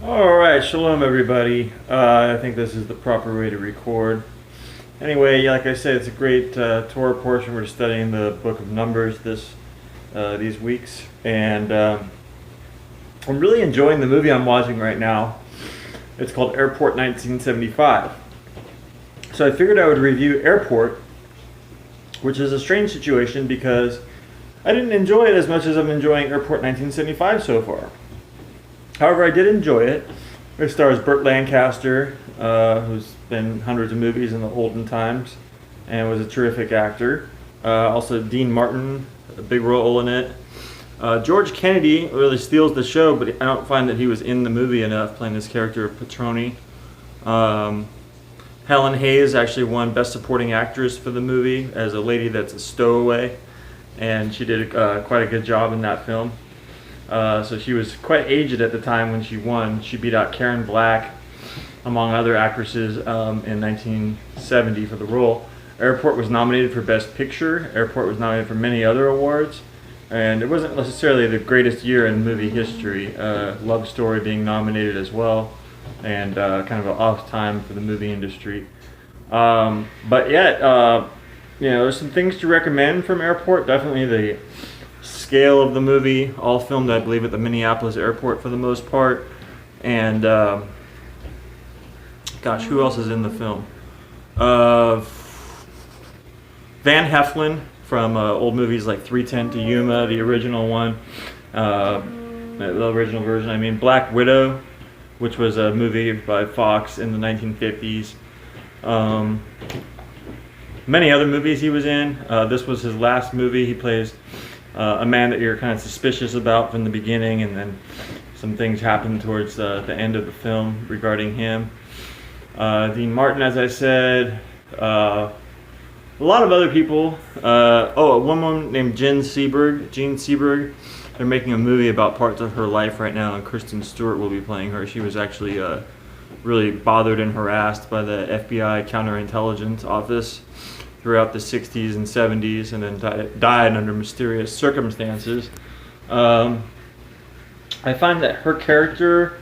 All right, shalom everybody. I think this is the proper way to record. Anyway, like I said, it's a great Torah portion. We're studying the Book of Numbers these weeks, and I'm really enjoying the movie I'm watching right now. It's called Airport 1975. So I figured I would review Airport, which is a strange situation because I didn't enjoy it as much as I'm enjoying Airport 1975 so far. However, I did enjoy it. It stars Burt Lancaster, who's been in hundreds of movies in the olden times, and was a terrific actor. Also, Dean Martin, a big role in it. George Kennedy really steals the show, but I don't find that he was in the movie enough, playing this character of Petroni. Helen Hayes actually won Best Supporting Actress for the movie as a lady that's a stowaway, and she did quite a good job in that film. So she was quite aged at the time when she won. She beat out Karen Black, among other actresses, in 1970 for the role. Airport was nominated for Best Picture. Airport was nominated for many other awards. And it wasn't necessarily the greatest year in movie history. Love Story being nominated as well, and kind of an off time for the movie industry. But yet, there's some things to recommend from Airport. Definitely the scale of the movie, all filmed, I believe, at the Minneapolis airport for the most part. And who else is in the film? Van Heflin from old movies like 3:10 to Yuma, the original one, the original version. I mean, Black Widow, which was a movie by Fox in the 1950s. Many other movies he was in. This was his last movie. He plays a man that you're kind of suspicious about from the beginning, and then some things happen towards the end of the film regarding him. Dean Martin, as I said. A lot of other people. A woman named Jean Seberg. They're making a movie about parts of her life right now, and Kristen Stewart will be playing her. She was actually really bothered and harassed by the FBI counterintelligence office throughout the 60s and 70s, and then died under mysterious circumstances. I find that her character,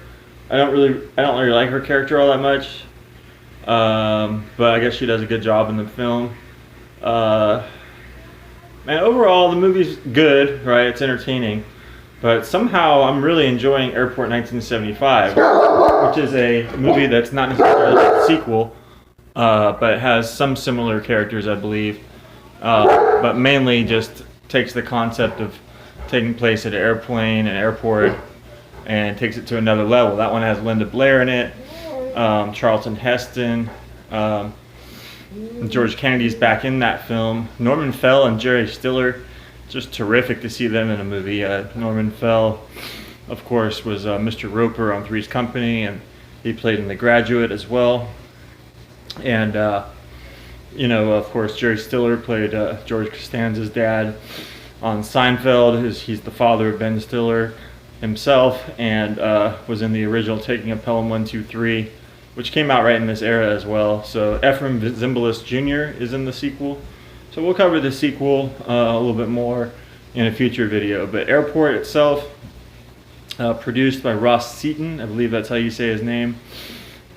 I don't really like her character all that much, but I guess she does a good job in the film. And overall, the movie's good, right? It's entertaining, but somehow I'm really enjoying Airport 1975, which is a movie that's not necessarily a sequel, but it has some similar characters, I believe, but mainly just takes the concept of taking place at an airport, and takes it to another level. That one has Linda Blair in it, Charlton Heston, George Kennedy's back in that film. Norman Fell and Jerry Stiller, just terrific to see them in a movie. Norman Fell, of course, was Mr. Roper on Three's Company, and he played in The Graduate as well. And, of course, Jerry Stiller played George Costanza's dad on Seinfeld. He's the father of Ben Stiller himself, and was in the original Taking of Pelham 1, 2, 3, which came out right in this era as well. So Ephraim Zimbalist Jr. is in the sequel. So we'll cover the sequel a little bit more in a future video. But Airport itself, produced by Ross Seaton, I believe that's how you say his name.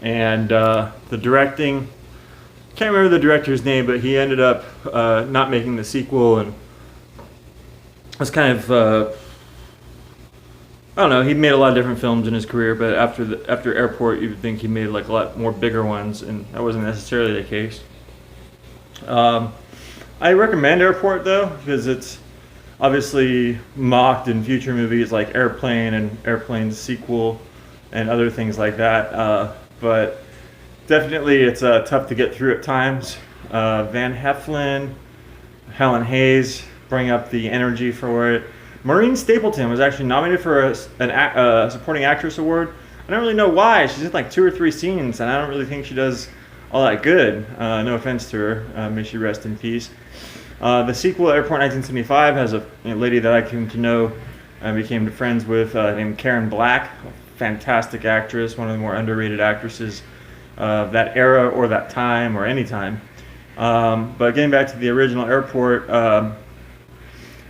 And the directing, can't remember the director's name, but he ended up not making the sequel, and was kind of I don't know. He made a lot of different films in his career, but after Airport, you would think he made like a lot more bigger ones, and that wasn't necessarily the case. I recommend Airport though, because it's obviously mocked in future movies like Airplane and Airplane's sequel and other things like that. But definitely it's tough to get through at times. Van Heflin, Helen Hayes bring up the energy for it. Maureen Stapleton was actually nominated for a Supporting Actress Award. I don't really know why. She's in like 2 or 3 scenes, and I don't really think she does all that good. No offense to her. May she rest in peace. The sequel, Airport 1975, has a lady that I came to know and became friends with named Karen Black. Fantastic actress, one of the more underrated actresses of that era or that time or any time. But getting back to the original Airport,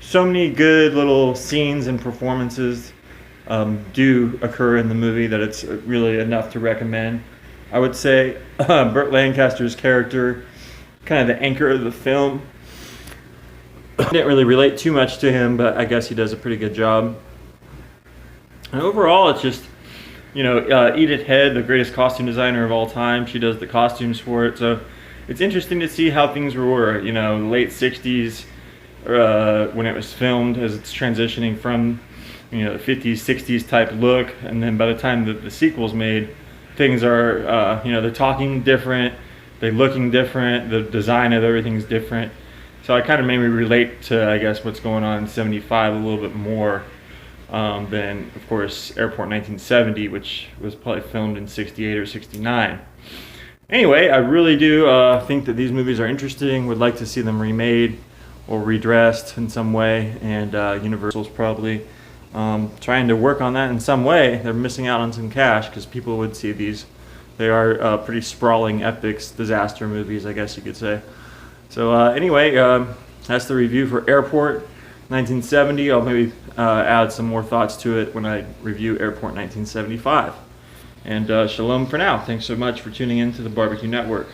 so many good little scenes and performances. do occur in the movie that it's really enough to recommend. I would say Burt Lancaster's character, kind of the anchor of the film. I didn't really relate too much to him, but I guess he does a pretty good job. And overall, it's just, Edith Head, the greatest costume designer of all time, she does the costumes for it. So it's interesting to see how things were, late 60s when it was filmed, as it's transitioning from, the 50s, 60s type look. And then by the time that the sequel's made, things are, they're talking different, they're looking different, the design of everything's different. So I kind of made me relate to, I guess, what's going on in 75 a little bit more than, of course, Airport 1970, which was probably filmed in 68 or 69. Anyway, I really do think that these movies are interesting, would like to see them remade or redressed in some way, and Universal's probably trying to work on that in some way. They're missing out on some cash because people would see these. They are pretty sprawling epics, disaster movies, I guess you could say. So anyway, that's the review for Airport 1970. I'll maybe add some more thoughts to it when I review Airport 1975. And shalom for now. Thanks so much for tuning in to the Barbecue Network.